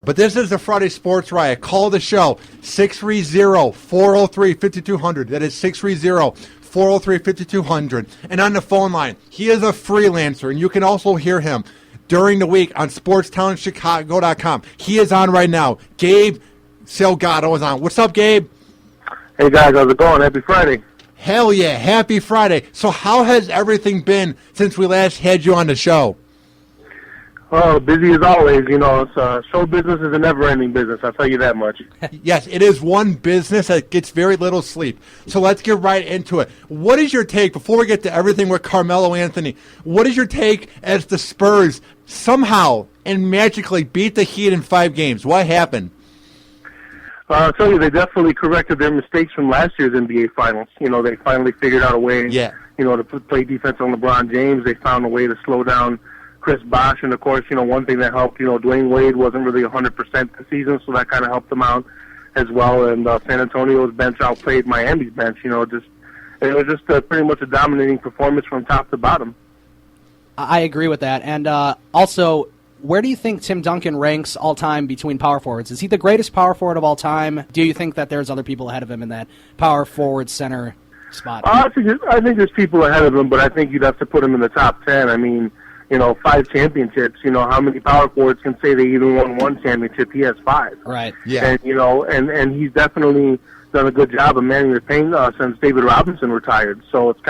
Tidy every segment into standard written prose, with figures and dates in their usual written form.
But this is the Friday Sports Riot. Call the show, 630-403-5200. That is 630-403-5200. And on the phone line, he is a freelancer, and you can also hear him during the week on SportsTownChicago.com. He is on right now. Gabe Salgado is on. What's up, Gabe? Hey, guys. How's it going? Happy Friday. Hell yeah. Happy Friday. So how has everything been since we last had you on the show? Oh, busy as always. You know, show business is a never-ending business. I'll tell you that much. Yes, it is one business that gets very little sleep. So let's get right into it. What is your take, before we get to everything with Carmelo Anthony, what is your take as the Spurs somehow and magically beat the Heat in 5 games? What happened? I'll tell you, they definitely corrected their mistakes from last year's NBA Finals. You know, they finally figured out a way, you know, to play defense on LeBron James. They found a way to slow down Chris Bosh, and of course, you know, one thing that helped, you know, Dwayne Wade wasn't really 100% this season, so that kind of helped them out as well. And San Antonio's bench outplayed Miami's bench. You know, it was just pretty much a dominating performance from top to bottom. I agree with that. And also, where do you think Tim Duncan ranks all time between power forwards? Is he the greatest power forward of all time? Do you think that there's other people ahead of him in that power forward center spot? I think there's people ahead of him, but I think you'd have to put him in the top 10. I mean, you know, 5 championships. You know, how many power forwards can say they even won 1 championship? He has 5. Right. Yeah. And, you know, and he's definitely done a good job of manning the paint since David Robinson retired. So he's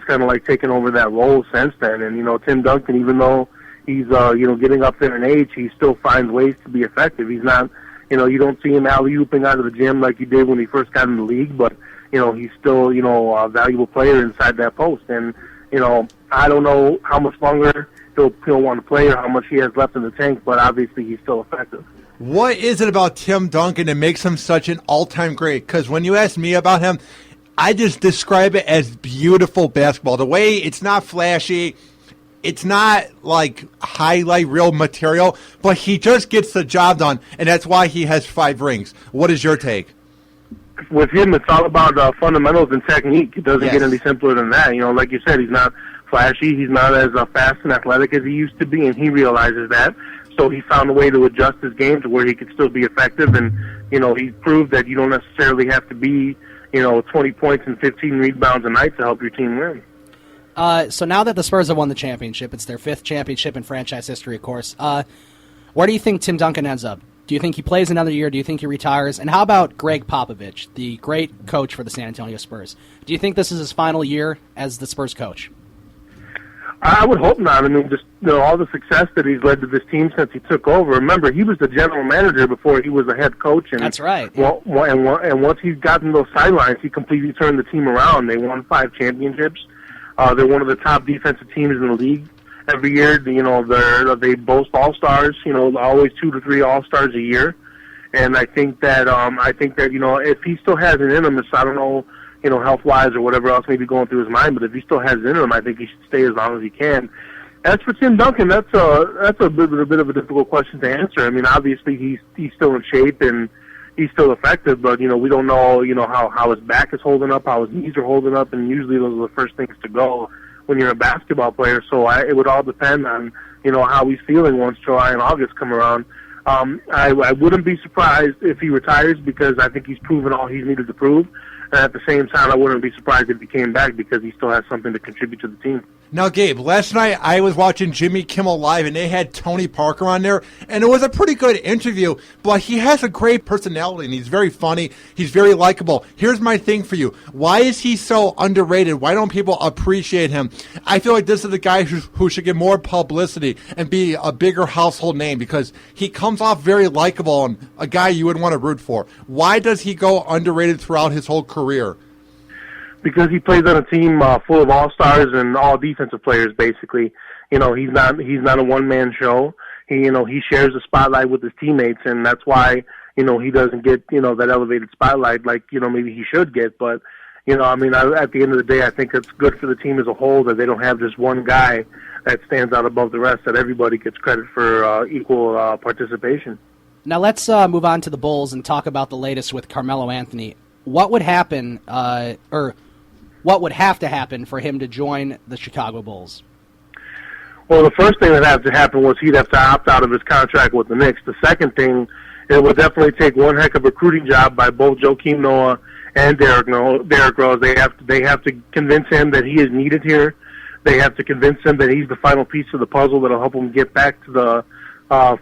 kind of like taken over that role since then. And, you know, Tim Duncan, even though he's, you know, getting up there in age, he still finds ways to be effective. He's not, you know, you don't see him alley-ooping out of the gym like he did when he first got in the league, but, you know, he's still, you know, a valuable player inside that post. And, you know, I don't know how much longer he'll want to play or how much he has left in the tank, but obviously he's still effective. What is it about Tim Duncan that makes him such an all-time great? Because when you ask me about him, I just describe it as beautiful basketball. The way it's not flashy, it's not like highlight reel material, but he just gets the job done, and that's why he has 5 rings. What is your take? With him, it's all about fundamentals and technique. It doesn't get any simpler than that. You know, like you said, he's not flashy. He's not as fast and athletic as he used to be, and he realizes that. So he found a way to adjust his game to where he could still be effective. And, you know, he proved that you don't necessarily have to be, you know, 20 points and 15 rebounds a night to help your team win. So now that the Spurs have won the championship, it's their 5th championship in franchise history, of course. Where do you think Tim Duncan ends up? Do you think he plays another year? Do you think he retires? And how about Greg Popovich, the great coach for the San Antonio Spurs? Do you think this is his final year as the Spurs coach? I would hope not. I mean, just, you know, all the success that he's led to this team since he took over. Remember, he was the general manager before he was a head coach. And that's right. Yeah. And once he's gotten those sidelines, he completely turned the team around. They won 5 championships. They're one of the top defensive teams in the league. Every year, you know, they boast all-stars, you know, always 2 to 3 all-stars a year. And I think that, you know, if he still has it in him, I don't know, you know, health-wise or whatever else may be going through his mind, but if he still has it in him, I think he should stay as long as he can. As for Tim Duncan, that's a bit of a difficult question to answer. I mean, obviously he's still in shape and he's still effective, but, you know, we don't know, you know, how his back is holding up, how his knees are holding up, and usually those are the first things to go when you're a basketball player. So it would all depend on, you know, how he's feeling once July and August come around. I wouldn't be surprised if he retires because I think he's proven all he's needed to prove. And at the same time, I wouldn't be surprised if he came back because he still has something to contribute to the team. Now, Gabe, last night I was watching Jimmy Kimmel Live, and they had Tony Parker on there, and it was a pretty good interview, but he has a great personality, and he's very funny. He's very likable. Here's my thing for you. Why is he so underrated? Why don't people appreciate him? I feel like this is the guy who should get more publicity and be a bigger household name because he comes off very likable and a guy you would want to root for. Why does he go underrated throughout his whole career? Because he plays on a team full of all-stars and all defensive players, basically. You know, he's not a one-man show. He shares the spotlight with his teammates, and that's why, you know, he doesn't get, you know, that elevated spotlight like, you know, maybe he should get. But, you know, I mean, at the end of the day, I think it's good for the team as a whole that they don't have just one guy that stands out above the rest, that everybody gets credit for equal participation. Now let's move on to the Bulls and talk about the latest with Carmelo Anthony. What would happen, or what would have to happen for him to join the Chicago Bulls? Well, the first thing that had to happen was he'd have to opt out of his contract with the Knicks. The second thing, it would definitely take one heck of a recruiting job by both Joakim Noah and Derrick Rose. They have to convince him that he is needed here. They have to convince him that he's the final piece of the puzzle that'll help him get back to the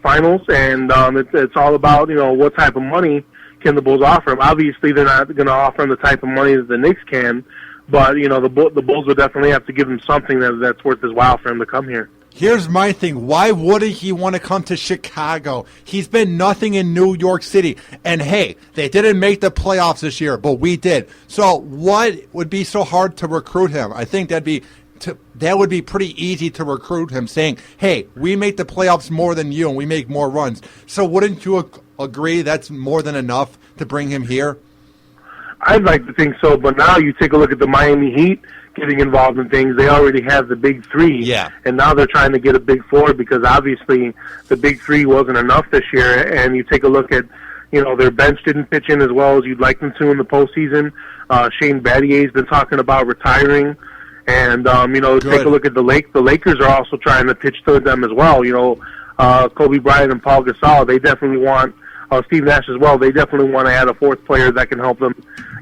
finals. And it's all about, what type of money can the Bulls offer him. Obviously, they're not going to offer him the type of money that the Knicks can. But, the Bulls would definitely have to give him something that's worth his while for him to come here. Here's my thing. Why wouldn't he want to come to Chicago? He's been nothing in New York City. And, hey, they didn't make the playoffs this year, but we did. So what would be so hard to recruit him? I think that would be pretty easy to recruit him, saying, hey, we make the playoffs more than you and we make more runs. So wouldn't you agree that's more than enough to bring him here? I'd like to think so, but now you take a look at the Miami Heat getting involved in things. They already have the big three, and now they're trying to get a big four because obviously the big three wasn't enough this year. And you take a look at, their bench didn't pitch in as well as you'd like them to in the postseason. Shane Battier's been talking about retiring, and take a look at the Lakers are also trying to pitch to them as well. Kobe Bryant and Paul Gasol, they definitely want. Steve Nash as well. They definitely want to add a fourth player that can help them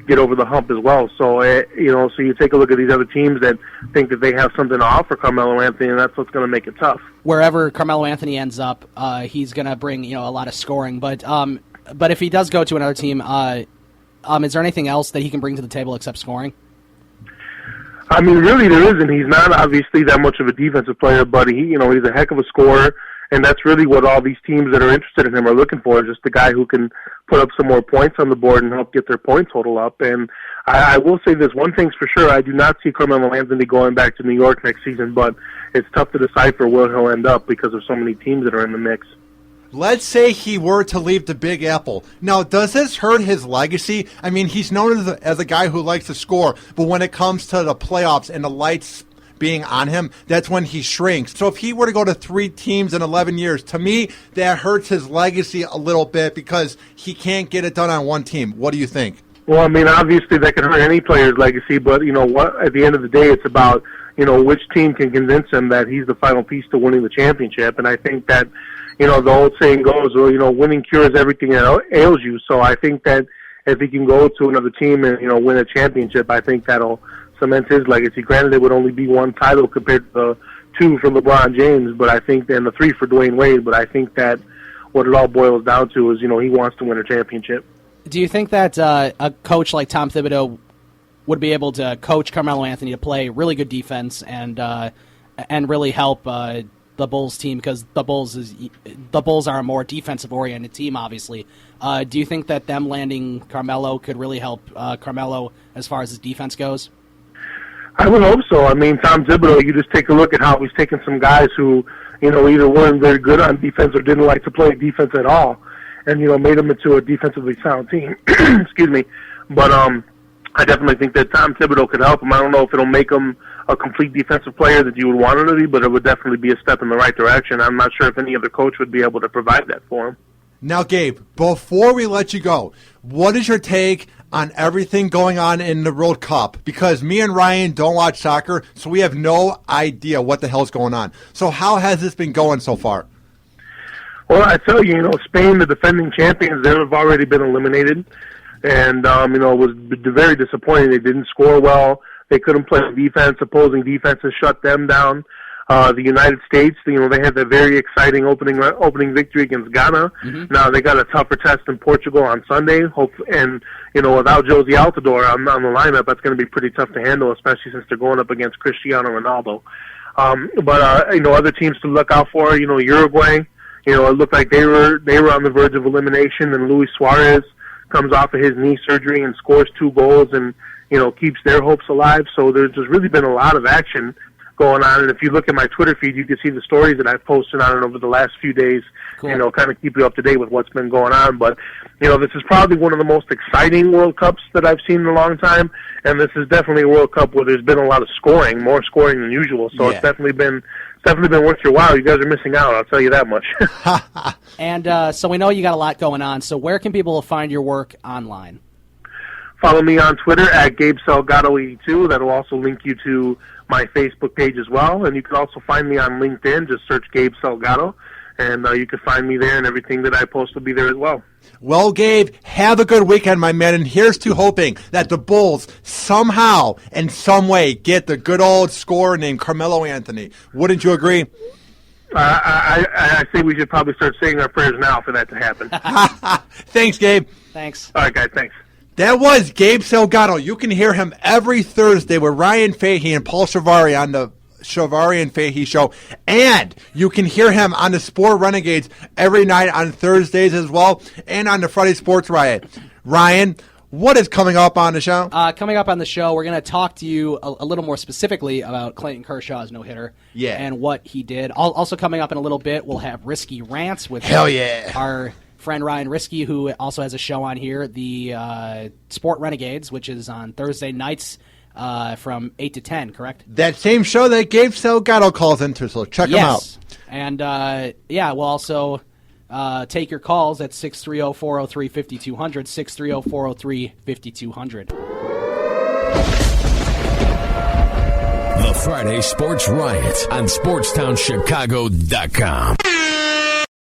get over the hump as well. So, so you take a look at these other teams that think that they have something to offer Carmelo Anthony, and that's what's going to make it tough. Wherever Carmelo Anthony ends up, he's going to bring a lot of scoring. But if he does go to another team, is there anything else that he can bring to the table except scoring? I mean, really, there isn't. He's not obviously that much of a defensive player, but he's a heck of a scorer. And that's really what all these teams that are interested in him are looking for, just a guy who can put up some more points on the board and help get their point total up. And I will say this, one thing's for sure, I do not see Carmelo Anthony going back to New York next season, but it's tough to decipher where he'll end up because of so many teams that are in the mix. Let's say he were to leave the Big Apple. Now, does this hurt his legacy? I mean, he's known as a guy who likes to score, but when it comes to the playoffs and the lights being on him, that's when he shrinks. So if he were to go to 3 teams in 11 years, to me, that hurts his legacy a little bit because he can't get it done on one team. What do you think? Well, I mean, obviously that can hurt any player's legacy, but what? At the end of the day, it's about, which team can convince him that he's the final piece to winning the championship. And I think that, the old saying goes, well, winning cures everything that ails you. So I think that if he can go to another team and, win a championship, I think that'll cement his legacy. Granted, it would only be 1 title compared to the 2 for LeBron James, but I think, and the 3 for Dwayne Wade, but I think that what it all boils down to is, he wants to win a championship. Do you think that a coach like Tom Thibodeau would be able to coach Carmelo Anthony to play really good defense and really help the Bulls team, because the Bulls are a more defensive-oriented team, obviously. Do you think that them landing Carmelo could really help Carmelo as far as his defense goes? I would hope so. I mean, Tom Thibodeau, you just take a look at how he's taken some guys who, either weren't very good on defense or didn't like to play defense at all, and, made them into a defensively sound team. Excuse me. But I definitely think that Tom Thibodeau could help him. I don't know if it'll make him a complete defensive player that you would want him to be, but it would definitely be a step in the right direction. I'm not sure if any other coach would be able to provide that for him. Now, Gabe, before we let you go, what is your take on everything going on in the World Cup? Because me and Ryan don't watch soccer, so we have no idea what the hell's going on. So how has this been going so far? Well, I tell you, Spain, the defending champions, they have already been eliminated. And, it was very disappointing. They didn't score well. They couldn't play defense. Opposing defenses shut them down. The United States, they had that very exciting opening victory against Ghana. Mm-hmm. Now they got a tougher test in Portugal on Sunday. And without Josie Altidore on the lineup, that's going to be pretty tough to handle, especially since they're going up against Cristiano Ronaldo. But other teams to look out for. Uruguay. It looked like they were on the verge of elimination, and Luis Suarez comes off of his knee surgery and scores 2 goals and keeps their hopes alive. So there's just really been a lot of action going on, and if you look at my Twitter feed, you can see the stories that I've posted on it over the last few days. Cool. Kind of keep you up to date with what's been going on. But this is probably one of the most exciting World Cups that I've seen in a long time, and this is definitely a World Cup where there's been a lot of scoring, more scoring than usual. So It's definitely been worth your while. You guys are missing out, I'll tell you that much. And so we know you got a lot going on. So where can people find your work online? Follow me on Twitter at Gabe Salgado 82. That'll also link you to my Facebook page as well. And you can also find me on LinkedIn. Just search Gabe Salgado, and you can find me there, and everything that I post will be there as well. Well, Gabe, have a good weekend, my man, and here's to hoping that the Bulls somehow, in some way, get the good old scorer named Carmelo Anthony. Wouldn't you agree? I say we should probably start saying our prayers now for that to happen. Thanks, Gabe. Thanks. All right, guys, thanks. That was Gabe Salgado. You can hear him every Thursday with Ryan Fahey and Paul Shavari on the Shavari and Fahey Show. And you can hear him on the Sport Renegades every night on Thursdays as well, and on the Friday Sports Riot. Ryan, what is coming up on the show? Coming up on the show, we're going to talk to you a little more specifically about Clayton Kershaw's no-hitter and what he did. Also coming up in a little bit, we'll have Risky Rants with our friend Ryan Risky, who also has a show on here, the Sport Renegades, which is on Thursday nights from 8 to 10, correct? That same show that Gabe Salgado calls into, so check him out. And, we'll also take your calls at 630-403-5200, 630-403-5200. The Friday Sports Riot on SportsTownChicago.com.